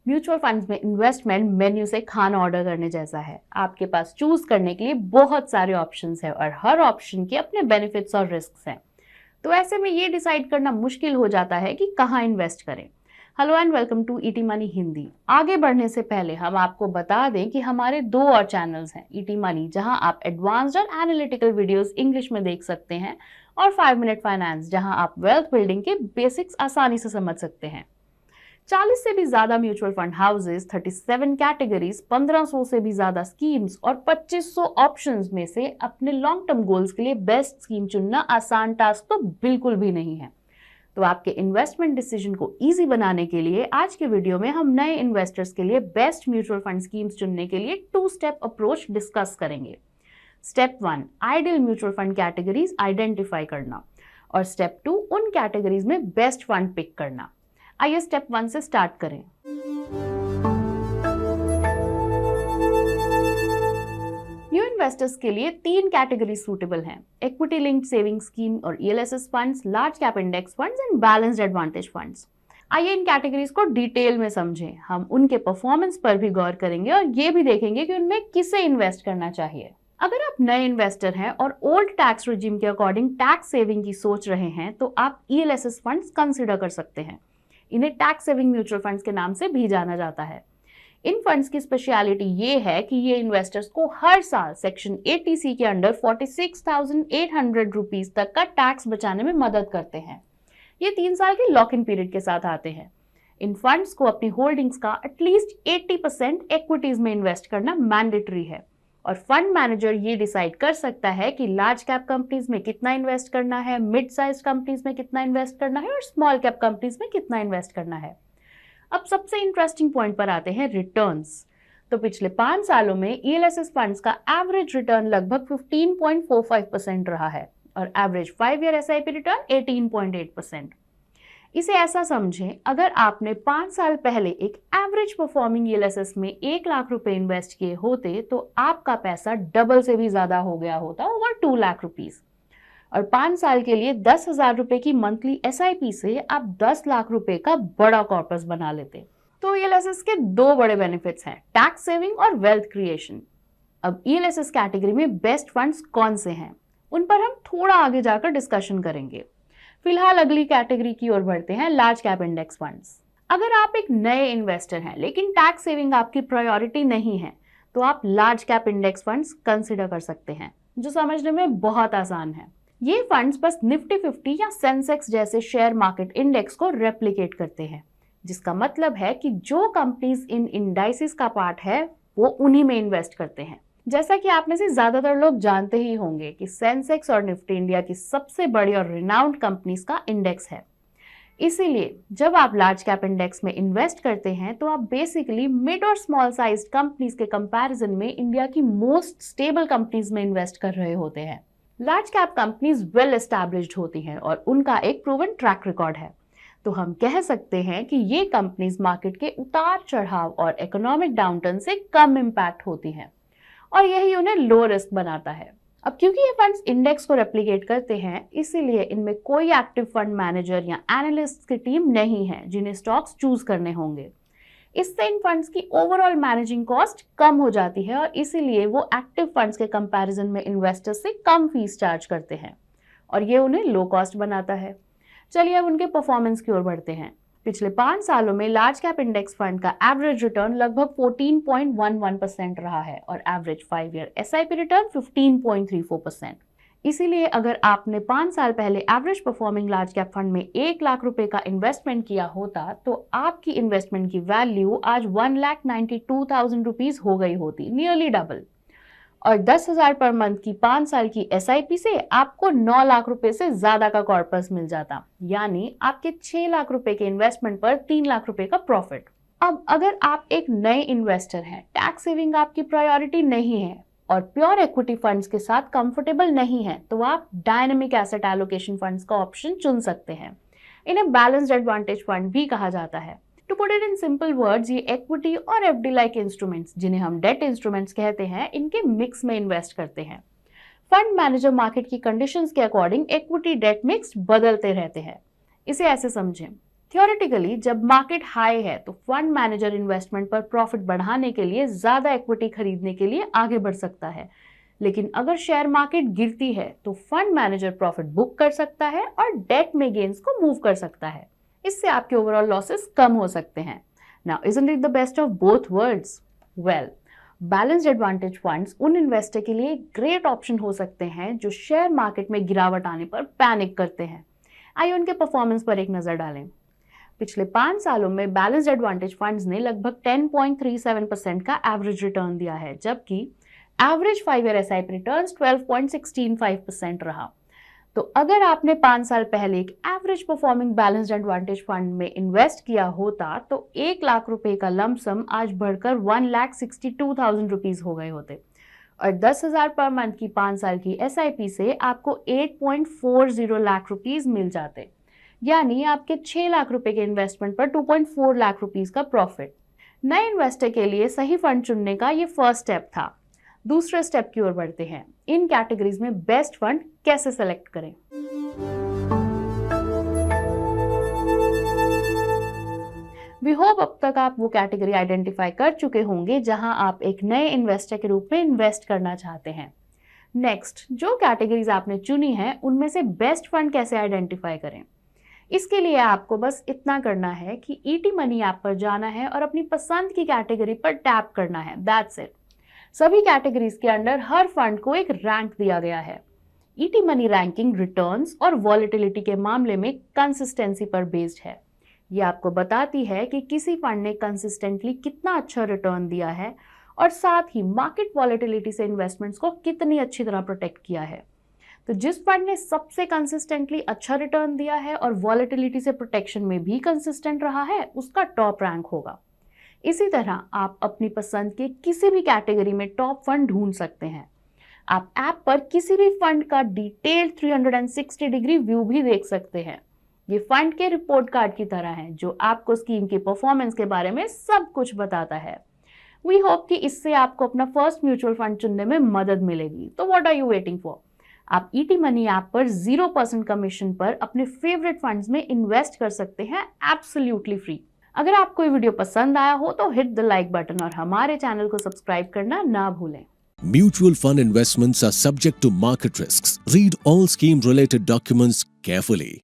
Mutual funds में investment menu से खाना ऑर्डर करने जैसा है। आपके पास चूज करने के लिए बहुत सारे ऑप्शंस हैं और हर ऑप्शन के अपने बेनिफिट्स और रिस्क्स हैं। तो ऐसे में ये डिसाइड करना मुश्किल हो जाता है कि कहाँ इन्वेस्ट करें। Hello and welcome to ET money Hindi. आगे बढ़ने से पहले हम आपको बता दें कि हमारे 2 और चैनल्स हैं, ईटी मनी जहां आप एडवांस्ड और एनालिटिकल वीडियोस इंग्लिश में देख सकते हैं, और 5 मिनट फाइनेंस जहां आप वेल्थ बिल्डिंग के बेसिक्स आसानी से समझ सकते हैं। 40 से भी ज्यादा म्यूचुअल फंड हाउसेस, 37 कैटेगरीज, 1500 से भी ज्यादा स्कीम्स और 2500 ऑप्शंस में से अपने लॉन्ग टर्म गोल्स के लिए बेस्ट स्कीम चुनना आसान टास्क तो बिल्कुल भी नहीं है। तो आपके इन्वेस्टमेंट डिसीजन को इजी बनाने के लिए आज के वीडियो में हम नए इन्वेस्टर्स के लिए बेस्ट म्यूचुअल फंड स्कीम्स चुनने के लिए 2 स्टेप अप्रोच डिस्कस करेंगे। Step 1 ideal mutual fund categories identify करना, और स्टेप 2 उन कैटेगरीज में बेस्ट फंड पिक करना। आइए स्टेप 1 से स्टार्ट करें। न्यू इन्वेस्टर्स के लिए 3 कैटेगरी सूटेबल हैं: इक्विटी लिंक्ड सेविंग स्कीम और ELSS funds, large cap index funds and balanced advantage funds. आइए इन कैटेगरीज को डिटेल में समझें। हम उनके परफॉर्मेंस पर भी गौर करेंगे और ये भी देखेंगे कि उनमें किसे इन्वेस्ट करना चाहिए। अगर आप नए इन्वेस्टर हैं और ओल्ड टैक्स रिजीम के अकॉर्डिंग टैक्स सेविंग की सोच रहे हैं तो आप ईएलएसएस फंड्स कंसिडर कर सकते हैं। इन्हें टैक्स सेविंग म्यूचुअल फंड्स के नाम से भी जाना जाता है। इन फंड्स की स्पेशलिटी ये है कि ये इन्वेस्टर्स को हर साल सेक्शन 80C के अंडर 46,800 रुपीज तक का टैक्स बचाने में मदद करते हैं। ये 3 साल के लॉक इन पीरियड के साथ आते हैं। इन फंड्स को अपनी होल्डिंग्स का एटलीस्ट 80% इक्विटीज में इन्वेस्ट करना मैंडेटरी है, और फंड मैनेजर ये डिसाइड कर सकता है कि लार्ज कैप कंपनीज में कितना इन्वेस्ट करना है, मिड साइज कंपनीज में कितना इन्वेस्ट करना है और स्मॉल कैप कंपनीज में कितना इन्वेस्ट करना है। अब सबसे इंटरेस्टिंग पॉइंट पर आते हैं, रिटर्न्स। तो पिछले 5 सालों में ईएलएसएस फंड्स का एवरेज रिटर्न लगभग 15.45% रहा है और एवरेज 5 ईयर एसआईपी रिटर्न 18.8%। इसे ऐसा समझें, अगर आपने 5 साल पहले एक एवरेज परफॉर्मिंग ईएलएसएस में 1 लाख रुपए इन्वेस्ट किए होते तो आपका पैसा डबल से भी ज्यादा हो गया होता, ओवर 2 लाख रुपीज। और 5 साल के लिए 10,000 रुपए की मंथली एसआईपी से आप 10 लाख रुपए का बड़ा कॉर्पस बना लेते। तो ईएलएसएस के 2 बड़े बेनिफिट्स हैं, टैक्स सेविंग और वेल्थ क्रिएशन। अब ईएलएसएस कैटेगरी में बेस्ट फंड्स कौन से हैं, उन पर हम थोड़ा आगे जाकर डिस्कशन करेंगे। फिलहाल अगली कैटेगरी की ओर बढ़ते हैं, लार्ज कैप इंडेक्स फंड्स। अगर आप एक नए इन्वेस्टर हैं लेकिन टैक्स सेविंग आपकी प्रायोरिटी नहीं है तो आप large cap index funds consider कर सकते हैं, जो समझने में बहुत आसान है। ये फंड्स बस निफ्टी 50 या सेंसेक्स जैसे शेयर मार्केट इंडेक्स को रेप्लिकेट करते हैं, जिसका मतलब है कि जो कंपनीज इन इंडाइसेस का पार्ट है वो उन्हीं में इन्वेस्ट करते हैं। जैसा कि आप में से ज्यादातर लोग जानते ही होंगे कि सेंसेक्स और निफ्टी इंडिया की सबसे बड़ी और रिनाउंड कंपनीज का इंडेक्स है। इसीलिए जब आप लार्ज कैप इंडेक्स में इन्वेस्ट करते हैं तो आप बेसिकली मिड और स्मॉल साइज कंपनीज के कंपैरिजन में इंडिया की मोस्ट स्टेबल कंपनीज में इन्वेस्ट कर रहे होते हैं। Large cap companies well established होती हैं और उनका एक प्रूवन ट्रैक रिकॉर्ड है, तो हम कह सकते हैं कि ये कंपनीज मार्केट के उतार चढ़ाव और इकोनॉमिक डाउनटर्न से कम इम्पैक्ट होती हैं, और यही उन्हें लो रिस्क बनाता है। अब क्योंकि ये फंड्स इंडेक्स को रेप्लिकेट करते हैं, इसीलिए इनमें कोई एक्टिव फंड मैनेजर या एनालिस्ट की टीम नहीं है जिन्हें स्टॉक्स चूज करने होंगे। इससे इन फंड्स की ओवरऑल मैनेजिंग कॉस्ट कम हो जाती है और इसीलिए वो एक्टिव फंड्स के कंपैरिजन में इन्वेस्टर्स से कम फीस चार्ज करते हैं, और ये उन्हें लो कॉस्ट बनाता है। चलिए अब उनके परफॉर्मेंस की ओर बढ़ते हैं। पिछले 5 सालों में लार्ज कैप इंडेक्स फंड का एवरेज रिटर्न लगभग 14.11% रहा है और एवरेज 5 ईयर एसआईपी रिटर्न 15.34%। इसीलिए अगर आपने 5 साल पहले average performing large cap fund में 1 लाख रुपए का इन्वेस्टमेंट किया होता तो आपकी इन्वेस्टमेंट की वैल्यू आज 1,92,000 रुपीज हो गई होती, नियरली डबल। और 10,000 पर मंथ की 5 साल की एसआईपी से आपको 9 लाख रुपए से ज्यादा का कॉर्पस मिल जाता, यानी आपके 6 लाख रुपए के इन्वेस्टमेंट पर 3 लाख रुपए का प्रॉफिट। अब अगर आप एक नए इन्वेस्टर हैं, टैक्स सेविंग आपकी प्रायोरिटी नहीं है और प्योर इक्विटी फंड्स के साथ कंफर्टेबल नहीं है, तो आप डायनेमिक एसेट एलोकेशन फंड्स का ऑप्शन चुन सकते हैं। इन्हें बैलेंस्ड एडवांटेज फंड भी कहा जाता है। To put it in simple words, ये इक्विटी और एफडी लाइक इंस्ट्रूमेंट्स, जिन्हें हम डेट इंस्ट्रूमेंट्स कहते हैं, इनके मिक्स में इन्वेस्ट करते हैं। फंड मैनेजर मार्केट की कंडीशंस के अकॉर्डिंग इक्विटी डेट मिक्स बदलते रहते हैं। इसे ऐसे समझें, थियोरेटिकली जब मार्केट हाई है तो फंड मैनेजर इन्वेस्टमेंट पर प्रॉफिट बढ़ाने के लिए ज्यादा इक्विटी खरीदने के लिए आगे बढ़ सकता है, लेकिन अगर शेयर मार्केट गिरती है तो फंड मैनेजर प्रॉफिट बुक कर सकता है और डेट में गेन्स को मूव कर सकता है। इससे आपके ओवरऑल लॉसेस कम हो सकते हैं। Now isn't it the best of both worlds? Well, balanced advantage funds उन इन्वेस्टर के लिए ग्रेट ऑप्शन हो सकते हैं जो शेयर मार्केट में गिरावट आने पर पैनिक करते हैं। आइए उनके परफॉर्मेंस पर एक नजर डालें। पिछले 5 सालों में बैलेंस्ड एडवांटेज फंड्स ने लगभग 10.37% का एवरेज रिटर्न दिया है, जबकि एवरेज 5 ईयर एसआईपी रिटर्न्स 12.165% रहा। तो अगर आपने 5 साल पहले एक average performing balanced advantage fund में इन्वेस्ट किया होता तो 1 लाख रुपए का लंप सम आज बढ़कर 1,62,000 रुपीज हो गए होते, और 10,000 पर मंथ की 5 साल की एसआईपी से आपको 8.40 लाख रुपीज मिल जाते, यानी आपके 6 लाख रुपए के इन्वेस्टमेंट पर 2.4 लाख रुपीज का प्रॉफिट। नए इन्वेस्टर के लिए सही फंड चुनने का ये फर्स्ट स्टेप था। दूसरे स्टेप की ओर बढ़ते हैं, इन कैटेगरीज में बेस्ट फंड कैसे सेलेक्ट करें। वी होप अब तक आप वो कैटेगरी आइडेंटिफाई कर चुके होंगे जहां आप एक नए इन्वेस्टर के रूप में इन्वेस्ट करना चाहते हैं। नेक्स्ट, जो कैटेगरीज आपने चुनी है उनमें से बेस्ट फंड कैसे आइडेंटिफाई करें। इसके लिए आपको बस इतना करना है कि ईटी मनी ऐप पर जाना है और अपनी पसंद की कैटेगरी पर टैप करना है, दैट्स इट। सभी कैटेगरीज के अंडर हर फंड को एक रैंक दिया गया है। ईटी मनी रैंकिंग रिटर्न्स और वॉलेटिलिटी के मामले में कंसिस्टेंसी पर बेस्ड है। ये आपको बताती है कि किसी फंड ने कंसिस्टेंटली कितना अच्छा रिटर्न दिया है और साथ ही मार्केट वॉलेटिलिटी से इन्वेस्टमेंट्स को कितनी अच्छी तरह प्रोटेक्ट किया है। तो जिस फंड ने सबसे कंसिस्टेंटली अच्छा रिटर्न दिया है और वॉलेटिलिटी से प्रोटेक्शन में भी कंसिस्टेंट रहा है, उसका टॉप रैंक होगा। इसी तरह आप अपनी पसंद के किसी भी कैटेगरी में टॉप फंड ढूंढ सकते हैं। आप ऐप पर किसी भी फंड का डिटेल्ड 360 डिग्री व्यू भी देख सकते हैं। ये फंड के रिपोर्ट कार्ड की तरह है जो आपको स्कीम की परफॉर्मेंस के बारे में सब कुछ बताता है। वी होप कि इससे आपको अपना फर्स्ट म्यूचुअल फंड चुनने में मदद मिलेगी। तो what are you waiting for? आप ईटी मनी ऐप पर 0% कमीशन पर अपने फेवरेट फंड्स में इन्वेस्ट कर सकते हैं, एब्सोल्युटली फ्री। अगर आपको ये वीडियो पसंद आया हो तो हिट द लाइक बटन और हमारे चैनल को सब्सक्राइब करना ना भूलें। Mutual fund investments are subject to market risks. Read all scheme related documents carefully.